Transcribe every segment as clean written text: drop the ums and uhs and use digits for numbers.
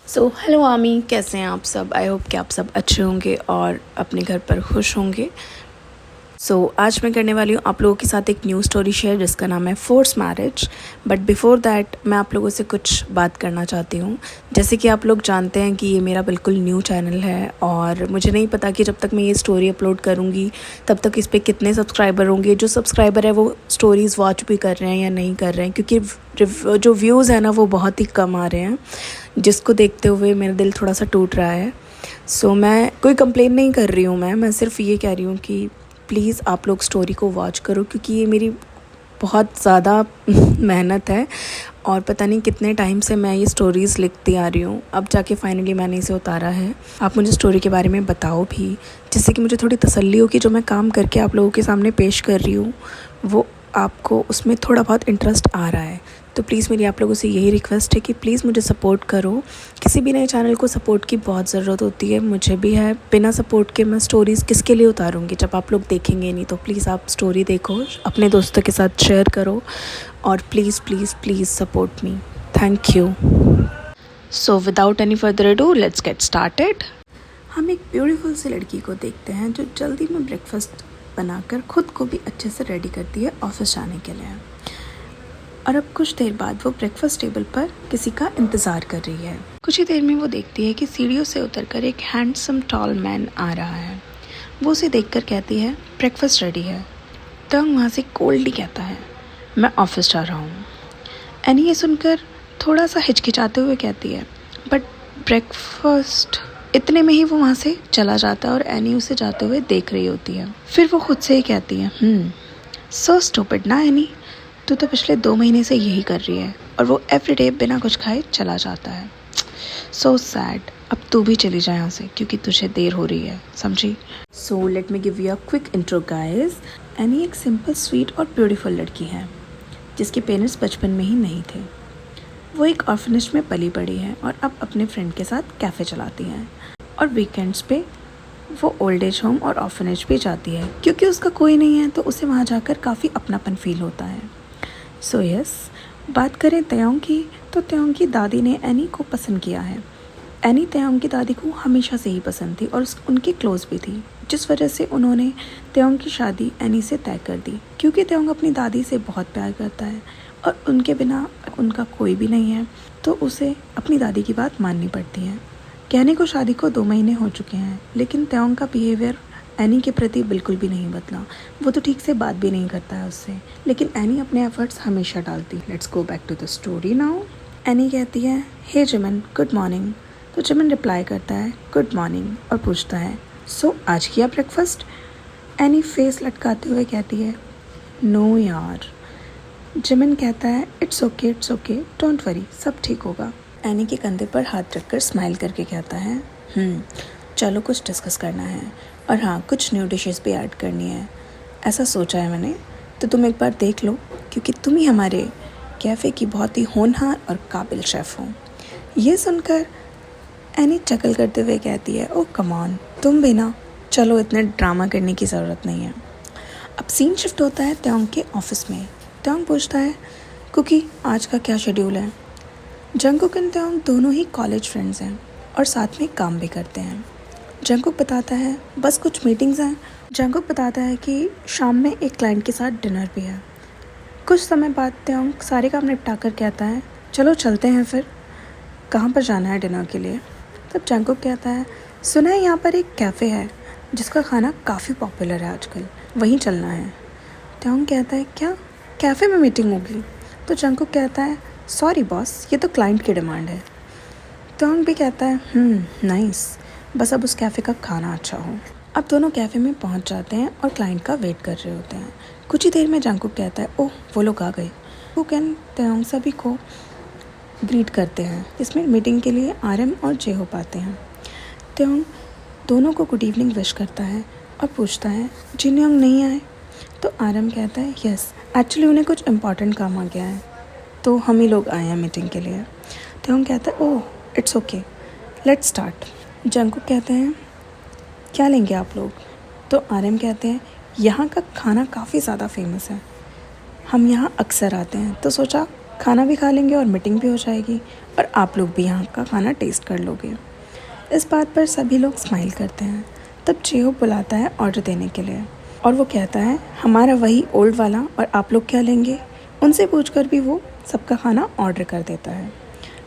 Hello आमी, कैसे हैं आप सब। आई होप कि आप सब अच्छे होंगे और अपने घर पर खुश होंगे। आज मैं करने वाली हूँ आप लोगों के साथ एक न्यू स्टोरी शेयर जिसका नाम है force marriage. But before that मैं आप लोगों से कुछ बात करना चाहती हूँ। जैसे कि आप लोग जानते हैं कि ये मेरा बिल्कुल न्यू चैनल है और मुझे नहीं पता कि जब तक मैं ये स्टोरी अपलोड करूँगी तब तक इस पर कितने सब्सक्राइबर होंगे। जो सब्सक्राइबर है वो स्टोरीज़ वॉच भी कर रहे हैं या नहीं कर रहे हैं, क्योंकि जो व्यूज़ है ना वो बहुत ही कम आ रहे हैं, जिसको देखते हुए मेरा दिल थोड़ा सा टूट रहा है। मैं कोई कंप्लेन नहीं कर रही हूँ, मैं सिर्फ ये कह रही हूँ कि प्लीज़ आप लोग स्टोरी को वॉच करो, क्योंकि ये मेरी बहुत ज़्यादा मेहनत है और पता नहीं कितने टाइम से मैं ये स्टोरीज़ लिखती आ रही हूँ। अब जाके फाइनली मैंने इसे उतारा है। आप मुझे स्टोरी के बारे में बताओ भी, जिससे कि मुझे थोड़ी तसल्ली हो कि जो मैं काम करके आप लोगों के सामने पेश कर रही हूँ वो आपको उसमें थोड़ा बहुत इंटरेस्ट आ रहा है। तो प्लीज़ मेरी आप लोगों से यही रिक्वेस्ट है कि प्लीज़ मुझे सपोर्ट करो। किसी भी नए चैनल को सपोर्ट की बहुत ज़रूरत होती है, मुझे भी है। बिना सपोर्ट के मैं स्टोरीज़ किसके लिए उतारूँगी जब आप लोग देखेंगे नहीं। तो प्लीज़ आप स्टोरी देखो, अपने दोस्तों के साथ शेयर करो और please please please support me. Thank you. Without any further ado let's get started. हम एक ब्यूटीफुल सी लड़की को देखते हैं जो जल्दी में ब्रेकफास्ट बनाकर खुद को भी अच्छे से रेडी करती है ऑफिस जाने के लिए। और अब कुछ देर बाद वो ब्रेकफास्ट टेबल पर किसी का इंतज़ार कर रही है। कुछ ही देर में वो देखती है कि सीढ़ियों से उतरकर एक हैंडसम टॉल मैन आ रहा है। वो उसे देखकर कहती है ब्रेकफास्ट रेडी है। तंग वहाँ से कोल्डली कहता है मैं ऑफिस जा रहा हूँ। एनी ये सुनकर थोड़ा सा हिचकिचाते हुए कहती है बट ब्रेकफास्ट। इतने में ही वो वहाँ से चला जाता है और एनी उसे जाते हुए देख रही होती है। फिर वो खुद से ही कहती है सो स्टूपिड ना एनी, तू तो पिछले 2 महीने से यही कर रही है। और वो एवरीडे बिना कुछ खाए चला जाता है। So sad. अब तू भी चली जाए यहाँ से क्योंकि तुझे देर हो रही है, समझी। Let me give you a quick intro guys. Any एक सिंपल स्वीट और ब्यूटीफुल लड़की है जिसके पेरेंट्स बचपन में ही नहीं थे। वो एक ऑर्फनेज में पली बड़ी है और अब अपने फ्रेंड के साथ कैफ़े चलाती हैं और वीकेंड्स पे वो ओल्ड एज होम और ऑर्फनेज भी जाती है। क्योंकि उसका कोई नहीं है तो उसे वहाँ जाकर काफ़ी अपनापन फील होता है। यस, बात करें तयोंग की तो तयोंग की दादी ने एनी को पसंद किया है। एनी तयोंग की दादी को हमेशा से ही पसंद थी और उनकी क्लोज भी थी, जिस वजह से उन्होंने तयोंग की शादी एनी से तय कर दी। क्योंकि तयोंग अपनी दादी से बहुत प्यार करता है और उनके बिना उनका कोई भी नहीं है, तो उसे अपनी दादी की बात माननी पड़ती है। कहने को शादी को 2 महीने हो चुके हैं, लेकिन तयोंग का बिहेवियर एनी के प्रति बिल्कुल भी नहीं बदला। वो तो ठीक से बात भी नहीं करता है उससे, लेकिन एनी अपने एफर्ट्स हमेशा डालती। Let's go back to the story now. Annie कहती है हे जिमिन, गुड मॉर्निंग। तो जिमिन रिप्लाई करता है गुड मॉर्निंग और पूछता है आज किया ब्रेकफास्ट। एनी फेस लटकाते हुए कहती है नो यार। जिमिन कहता है इट्स ओके डोंट वरी, सब ठीक होगा। एनी के कंधे पर हाथ रखकर स्माइल करके कहता है चलो कुछ डिस्कस करना है और हाँ, कुछ न्यू डिशेस भी ऐड करनी है, ऐसा सोचा है मैंने। तो तुम एक बार देख लो क्योंकि तुम ही हमारे कैफ़े की बहुत ही होनहार और काबिल शेफ़ हो। ये सुनकर एनी चकल करते हुए कहती है ओह कम ऑन, तुम भी ना, चलो इतने ड्रामा करने की ज़रूरत नहीं है। अब सीन शिफ्ट होता है तयोंग के ऑफिस में। तयोंग पूछता है कुकी आज का क्या शेड्यूल है। जंगकुक एंड तयोंग दोनों ही कॉलेज फ्रेंड्स हैं और साथ में काम भी करते हैं। जंगकुक बताता है बस कुछ मीटिंग्स हैं। जंगकुक बताता है कि शाम में एक क्लाइंट के साथ डिनर भी है। कुछ समय बाद तयोंग सारे काम निपटा कर कहता है चलो चलते हैं फिर। कहाँ पर जाना है डिनर के लिए। तब जंगकुक कहता है सुना है यहाँ पर एक कैफ़े है जिसका खाना काफ़ी पॉपुलर है आजकल, वहीं चलना है। तयोंग कहता है क्या कैफ़े में मीटिंग होगी। तो जंगकुक कहता है सॉरी बॉस, ये तो क्लाइंट की डिमांड है। तयोंग भी कहता है नाइस, बस अब उस कैफ़े का खाना अच्छा हो। अब दोनों कैफ़े में पहुंच जाते हैं और क्लाइंट का वेट कर रहे होते हैं। कुछ ही देर में जंगकुक कहता है ओह वो लोग आ गए। कुक एंड तयोंग सभी को ग्रीट करते हैं। इसमें मीटिंग के लिए आरएम और जेहोप आते हैं। तयोंग दोनों को गुड इवनिंग विश करता है और पूछता है जिनयोंग नहीं आए। तो आरएम कहता है यस, एक्चुअली उन्हें कुछ इम्पॉर्टेंट काम आ गया है तो हम ही लोग आए हैं मीटिंग के लिए। तयोंग कहता है oh it's okay, let's start. Jungkook कहते हैं क्या लेंगे आप लोग। तो आरएम कहते हैं यहाँ का खाना काफ़ी ज़्यादा फेमस है, हम यहाँ अक्सर आते हैं तो सोचा खाना भी खा लेंगे और मीटिंग भी हो जाएगी। और आप लोग भी यहाँ का खाना टेस्ट कर लोगे। इस बात पर सभी लोग स्माइल करते हैं। तब जेहोप बुलाता है ऑर्डर देने के लिए और वो कहता है हमारा वही ओल्ड वाला, और आप लोग क्या लेंगे। उनसे पूछकर भी वो सबका खाना ऑर्डर कर देता है।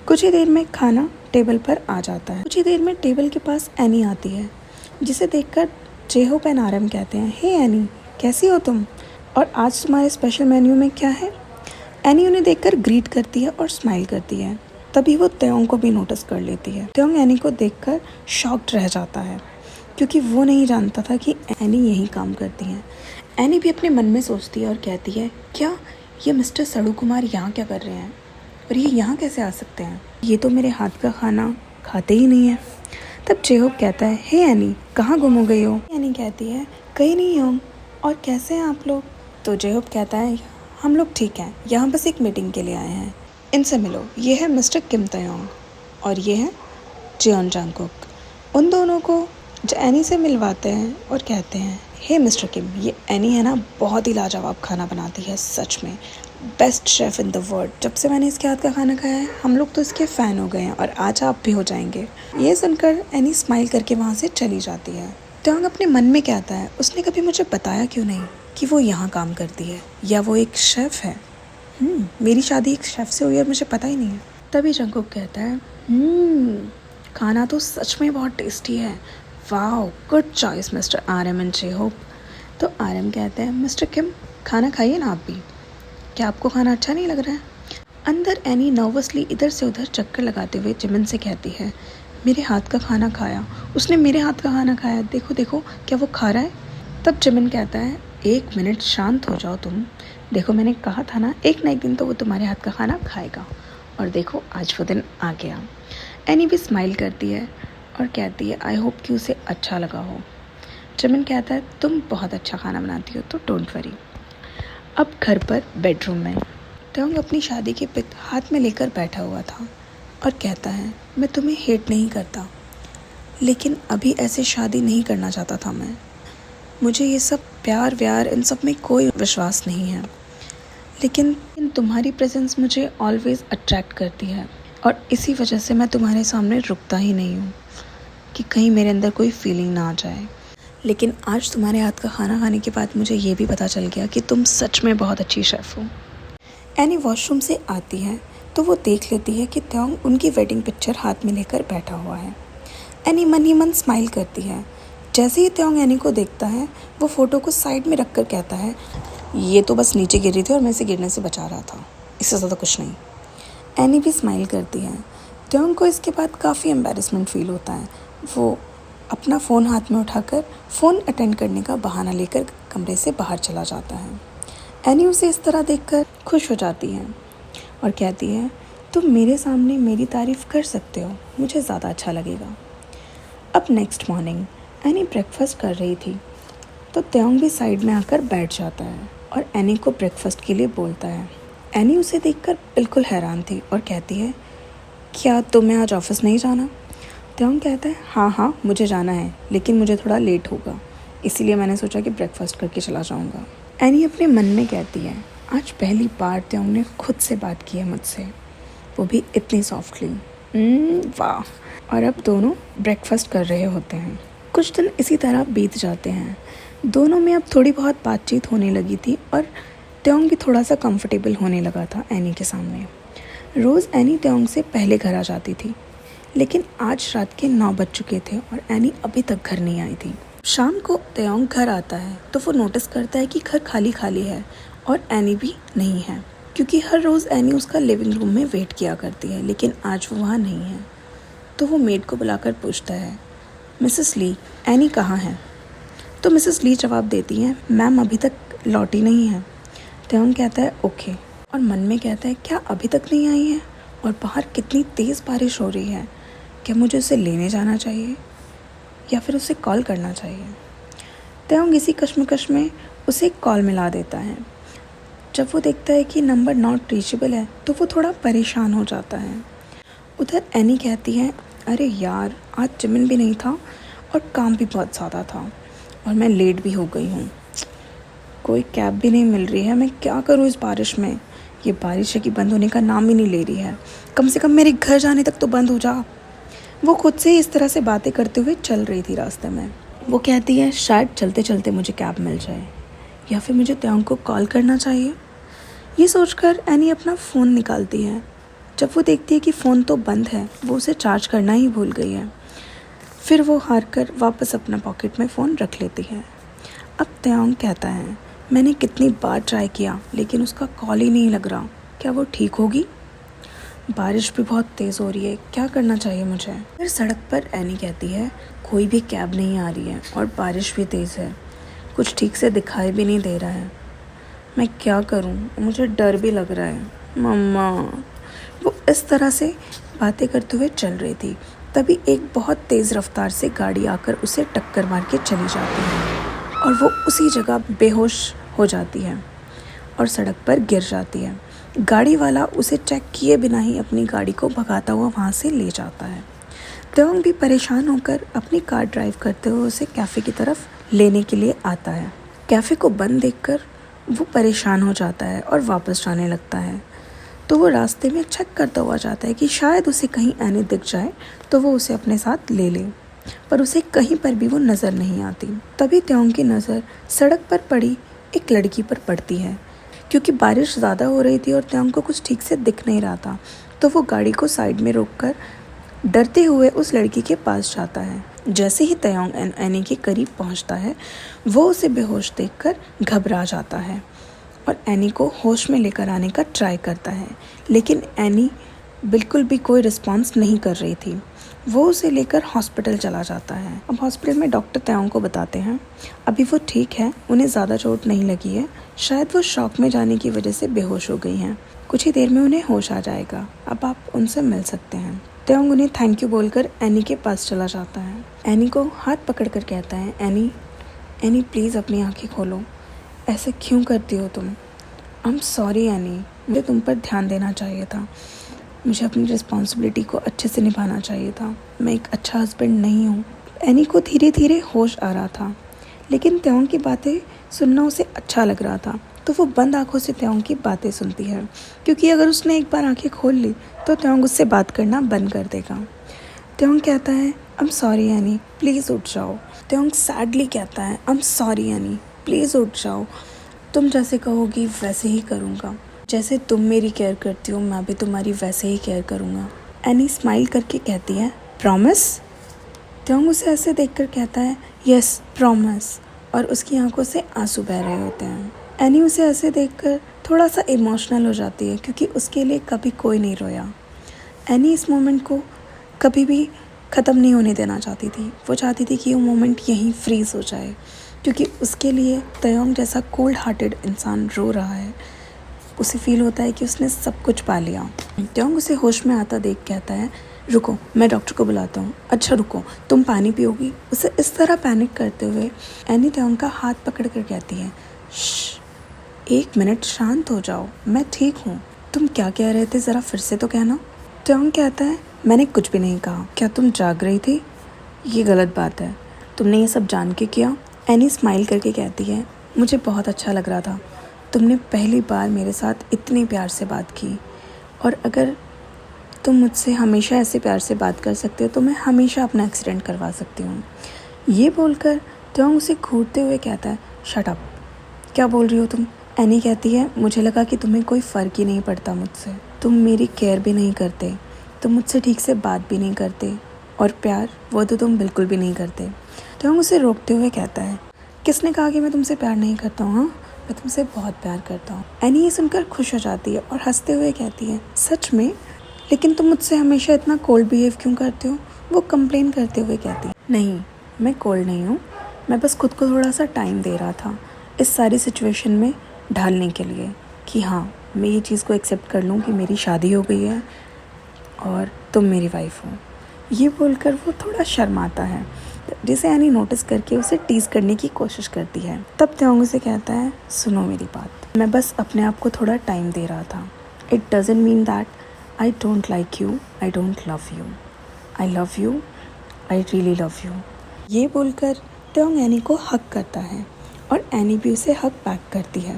कुछ ही देर में खाना टेबल पर आ जाता है। कुछ ही देर में टेबल के पास एनी आती है, जिसे देखकर जेहोप एंड आरएम कहते हैं हे एनी, कैसी हो तुम, और आज तुम्हारे स्पेशल मेन्यू में क्या है। एनी उन्हें देखकर ग्रीट करती है और स्माइल करती है। तभी वो त्योंग को भी नोटिस कर लेती है। त्योंग एनी को देखकर शॉक्ड रह जाता है, क्योंकि वो नहीं जानता था कि एनी यही काम करती हैं। एनी भी अपने मन में सोचती है और कहती है क्या ये मिस्टर सड़ू कुमार यहाँ क्या कर रहे हैं, और ये यहाँ कैसे आ सकते हैं, ये तो मेरे हाथ का खाना खाते ही नहीं है। तब जेहोप कहता है हे एनी, कहाँ गुम हो गई हो। एनी कहती है कहीं नहीं हूँ, और कैसे हैं आप लोग। तो जेहोप कहता है हम लोग ठीक हैं, यहाँ बस एक मीटिंग के लिए आए हैं, इनसे मिलो। ये है मिस्टर किम तयोंग और ये है जियोन जंगकुक। उन दोनों को एनी से मिलवाते हैं और कहते हैं हे मिस्टर किम, ये एनी है ना, बहुत ही लाजवाब खाना बनाती है, सच में best chef in the world. जब से मैंने इसके हाथ का खाना खाया है हम लोग तो इसके फ़ैन हो गए हैं, और आज आप भी हो जाएंगे। ये सुनकर एनी स्माइल करके वहाँ से चली जाती है। त्योंग अपने मन में कहता है उसने कभी मुझे बताया क्यों नहीं कि वो यहाँ काम करती है, या वो एक शेफ़ है। मेरी शादी एक शेफ़ से हुई और मुझे पता ही नहीं है। तभी जंगकुक कहता है खाना तो सच में बहुत टेस्टी है, wow good choice mister RM and J Hope. तो आरएम कहते हैं मिस्टर किम, खाना खाइए ना आप भी, क्या आपको खाना अच्छा नहीं लग रहा है। अंदर एनी नर्वसली इधर से उधर चक्कर लगाते हुए जिमिन से कहती है मेरे हाथ का खाना खाया, उसने मेरे हाथ का खाना खाया, देखो देखो क्या वो खा रहा है। तब जिमिन कहता है 1 मिनट शांत हो जाओ तुम, देखो मैंने कहा था ना एक ना एक दिन तो वो तुम्हारे हाथ का खाना खाएगा, और देखो आज वो दिन आ गया। एनी भी स्माइल करती है और कहती है आई होप कि उसे अच्छा लगा हो। जिमिन कहता है तुम बहुत अच्छा खाना बनाती हो तो डोंट वरी। अब घर पर बेडरूम में त्योंग अपनी शादी की पिक हाथ में लेकर बैठा हुआ था और कहता है मैं तुम्हें हेट नहीं करता, लेकिन अभी ऐसे शादी नहीं करना चाहता था मैं। मुझे ये सब प्यार व्यार इन सब में कोई विश्वास नहीं है, लेकिन तुम्हारी प्रेजेंस मुझे ऑलवेज़ अट्रैक्ट करती है, और इसी वजह से मैं तुम्हारे सामने रुकता ही नहीं हूँ कि कहीं मेरे अंदर कोई फीलिंग ना आ जाए। लेकिन आज तुम्हारे हाथ का खाना खाने के बाद मुझे ये भी पता चल गया कि तुम सच में बहुत अच्छी शेफ़ हो। एनी वॉशरूम से आती है तो वो देख लेती है कि त्योंग उनकी वेडिंग पिक्चर हाथ में लेकर बैठा हुआ है। एनी मन ही मन स्माइल करती है। जैसे ही त्योंग एनी को देखता है वो फ़ोटो को साइड में रख कर कहता है ये तो बस नीचे गिर रही थी और मैं इसे गिरने से बचा रहा था, इससे ज़्यादा कुछ नहीं। एनी भी स्माइल करती है। त्योंग को इसके बाद काफ़ी एम्बैरेसमेंट फील होता है। वो अपना फ़ोन हाथ में उठाकर फ़ोन अटेंड करने का बहाना लेकर कमरे से बाहर चला जाता है। एनी उसे इस तरह देखकर खुश हो जाती है और कहती है तुम मेरे सामने मेरी तारीफ़ कर सकते हो, मुझे ज़्यादा अच्छा लगेगा। अब नेक्स्ट मॉर्निंग एनी ब्रेकफास्ट कर रही थी तो त्योंग भी साइड में आकर बैठ जाता है और एनी को ब्रेकफास्ट के लिए बोलता है। एनी उसे देखकर बिल्कुल हैरान थी और कहती है क्या तुम्हें आज ऑफिस नहीं जाना। त्योंग कहता है हाँ मुझे जाना है, लेकिन मुझे थोड़ा लेट होगा, इसीलिए मैंने सोचा कि ब्रेकफास्ट करके चला जाऊँगा। एनी अपने मन में कहती है आज पहली बार त्योंग ने खुद से बात की है मुझसे, वो भी इतनी सॉफ्टली। वाह। और अब दोनों ब्रेकफास्ट कर रहे होते हैं। कुछ दिन इसी तरह बीत जाते हैं। दोनों में अब थोड़ी बहुत बातचीत होने लगी थी और त्योंग भी थोड़ा सा कंफर्टेबल होने लगा था एनी के सामने। रोज़ एनी त्योंग से पहले घर आ जाती थी, लेकिन आज रात के 9 बज चुके थे और एनी अभी तक घर नहीं आई थी। शाम को त्योंग घर आता है तो वो नोटिस करता है कि घर खाली खाली है और एनी भी नहीं है, क्योंकि हर रोज़ एनी उसका लिविंग रूम में वेट किया करती है, लेकिन आज वो वहाँ नहीं है। तो वो मेड को बुलाकर पूछता है मिसेस ली, एनी कहाँ है। तो मिसेस ली जवाब देती हैं मैम अभी तक लौटी नहीं है। त्योंग कहता है ओके, और मन में कहता है क्या अभी तक नहीं आई है, और बाहर कितनी तेज़ बारिश हो रही है, क्या मुझे उसे लेने जाना चाहिए या फिर उसे कॉल करना चाहिए। त्योंग इसी कश्मकश में उसे एक कॉल मिला देता है। जब वो देखता है कि नंबर नॉट रीचेबल है तो वो थोड़ा परेशान हो जाता है। उधर एनी कहती है अरे यार आज जिमिन भी नहीं था और काम भी बहुत ज़्यादा था और मैं लेट भी हो गई हूँ, कोई कैब भी नहीं मिल रही है, मैं क्या करूँ इस बारिश में, ये बारिश है कि बंद होने का नाम ही नहीं ले रही है। कम से कम मेरे घर जाने तक तो बंद हो जा। वो खुद से ही इस तरह से बातें करते हुए चल रही थी रास्ते में। वो कहती है शायद चलते चलते मुझे कैब मिल जाए या फिर मुझे त्योंग को कॉल करना चाहिए। ये सोचकर एनी अपना फ़ोन निकालती है। जब वो देखती है कि फ़ोन तो बंद है, वो उसे चार्ज करना ही भूल गई है। फिर वो हार कर वापस अपना पॉकेट में फ़ोन रख लेती है। अब त्योंग कहता है मैंने कितनी बार ट्राई किया लेकिन उसका कॉल ही नहीं लग रहा। क्या वो ठीक होगी? बारिश भी बहुत तेज़ हो रही है, क्या करना चाहिए मुझे? फिर सड़क पर एनी कहती है कोई भी कैब नहीं आ रही है और बारिश भी तेज़ है, कुछ ठीक से दिखाई भी नहीं दे रहा है। मैं क्या करूं? मुझे डर भी लग रहा है। मम्मा। वो इस तरह से बातें करते हुए चल रही थी। तभी एक बहुत तेज़ रफ्तार से गाड़ी आकर उसे टक्कर मार के चली जाती है और वो उसी जगह बेहोश हो जाती है और सड़क पर गिर जाती है। गाड़ी वाला उसे चेक किए बिना ही अपनी गाड़ी को भगाता हुआ वहाँ से ले जाता है। त्योंग भी परेशान होकर अपनी कार ड्राइव करते हुए उसे कैफ़े की तरफ लेने के लिए आता है। कैफ़े को बंद देखकर वो परेशान हो जाता है और वापस जाने लगता है। तो वो रास्ते में चेक करता हुआ जाता है कि शायद उसे कहीं एनी दिख जाए तो वो उसे अपने साथ ले ले, पर उसे कहीं पर भी वो नज़र नहीं आती। तभी त्योंग की नज़र सड़क पर पड़ी एक लड़की पर पड़ती है। क्योंकि बारिश ज़्यादा हो रही थी और त्योंग को कुछ ठीक से दिख नहीं रहा था, तो वो गाड़ी को साइड में रोककर डरते हुए उस लड़की के पास जाता है। जैसे ही त्योंग एनी के करीब पहुंचता है, वो उसे बेहोश देखकर घबरा जाता है और एनी को होश में लेकर आने का ट्राई करता है, लेकिन एनी बिल्कुल भी कोई रिस्पॉन्स नहीं कर रही थी। वो उसे लेकर हॉस्पिटल चला जाता है। अब हॉस्पिटल में डॉक्टर त्योंग को बताते हैं अभी वो ठीक है, उन्हें ज़्यादा चोट नहीं लगी है, शायद वो शॉक में जाने की वजह से बेहोश हो गई हैं। कुछ ही देर में उन्हें होश आ जाएगा, अब आप उनसे मिल सकते हैं। त्योंग उन्हें थैंक यू बोलकर एनी के पास चला जाता है। एनी को हाथ पकड़कर कहता है एनी प्लीज़ अपनी आँखें खोलो, ऐसे क्यों करती हो तुम? आई एम सॉरी एनी, मुझे तुम पर ध्यान देना चाहिए था, मुझे अपनी रिस्पॉन्सिबिलिटी को अच्छे से निभाना चाहिए था, मैं एक अच्छा हस्बैंड नहीं हूँ। एनी को धीरे धीरे होश आ रहा था, लेकिन त्योंग की बातें सुनना उसे अच्छा लग रहा था, तो वो बंद आंखों से त्योंग की बातें सुनती है, क्योंकि अगर उसने एक बार आंखें खोल ली तो त्योंग उससे बात करना बंद कर देगा। त्योंग कहता है I am sorry any, please उठ जाओ। त्योंग सैडली कहता है I am sorry any, please उठ जाओ, तुम जैसे कहोगी वैसे ही करूँगा, जैसे तुम मेरी केयर करती हो मैं भी तुम्हारी वैसे ही केयर करूँगा। एनी स्माइल करके कहती है प्रॉमिस? त्योंग उसे ऐसे देखकर कहता है यस प्रॉमिस, और उसकी आंखों से आंसू बह रहे होते हैं। एनी उसे ऐसे देखकर थोड़ा सा इमोशनल हो जाती है, क्योंकि उसके लिए कभी कोई नहीं रोया। एनी इस मोमेंट को कभी भी ख़त्म नहीं होने देना चाहती थी। वो चाहती थी कि वो मोमेंट यहीं फ्रीज़ हो जाए, क्योंकि उसके लिए त्योंग जैसा कोल्ड हार्टेड इंसान रो रहा है। उसे फील होता है कि उसने सब कुछ पा लिया। त्योंग उसे होश में आता देख कहता है रुको मैं डॉक्टर को बुलाता हूँ। अच्छा रुको, तुम पानी पियोगी? उसे इस तरह पैनिक करते हुए एनी त्योंग का हाथ पकड़ कर कहती है एक मिनट शांत हो जाओ, मैं ठीक हूँ। तुम क्या कह रहे थे, ज़रा फिर से तो कहना। त्योंग कहता है मैंने कुछ भी नहीं कहा, क्या तुम जाग रही थी? ये गलत बात है, तुमने ये सब जान के किया? एनी स्माइल करके कहती है मुझे बहुत अच्छा लग रहा था, तुमने पहली बार मेरे साथ इतने प्यार से बात की, और अगर तुम मुझसे हमेशा ऐसे प्यार से बात कर सकते हो तो मैं हमेशा अपना एक्सीडेंट करवा सकती हूँ। ये बोलकर त्योंग उसे घूरते हुए कहता है शट अप, क्या बोल रही हो तुम? एनी कहती है मुझे लगा कि तुम्हें कोई फ़र्क ही नहीं पड़ता मुझसे, तुम मेरी केयर भी नहीं करते, तुम मुझसे ठीक से बात भी नहीं करते, और प्यार वो तो तुम बिल्कुल भी नहीं करते। त्योंग उसे रोकते हुए कहता है किसने कहा कि मैं तुमसे प्यार नहीं करता हूँ? हाँ, मैं तुमसे बहुत प्यार करता हूँ। एनी ये सुनकर खुश हो जाती है और हंसते हुए कहती है सच में? लेकिन तुम मुझसे हमेशा इतना कोल्ड बिहेव क्यों करते हो? वो कंप्लेन करते हुए कहती है नहीं, मैं कोल्ड नहीं हूँ, मैं बस खुद को थोड़ा सा टाइम दे रहा था इस सारी सिचुएशन में ढालने के लिए, कि हाँ मैं ये चीज़ को एक्सेप्ट कर लूँ कि मेरी शादी हो गई है और तुम मेरी वाइफ हो। ये बोलकर वो थोड़ा शर्माता है, जिसे एनी नोटिस करके उसे टीज़ करने की कोशिश करती है। तब त्योंग उसे कहता है सुनो मेरी बात, मैं बस अपने आप को थोड़ा टाइम दे रहा था, it doesn't mean that I don't like you, I don't love you, I love you, I really love you. ये बोलकर त्योंग एनी को हक करता है और एनी भी उसे हक बैक करती है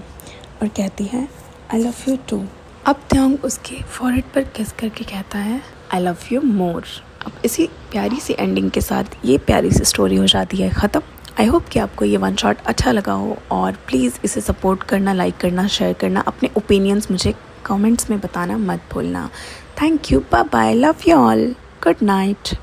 और कहती है आई लव यू टू, अब त्योंग उसके फॉरहेड पर किस करके कहता है आई लव यू मोर। अब इसी प्यारी सी एंडिंग के साथ ये प्यारी सी स्टोरी हो जाती है ख़त्म। आई होप कि आपको ये वन शॉट अच्छा लगा हो और प्लीज़ इसे सपोर्ट करना, लाइक करना, शेयर करना, अपने ओपिनियंस मुझे कमेंट्स में बताना मत भूलना। Thank you, bye bye, love you all, good night.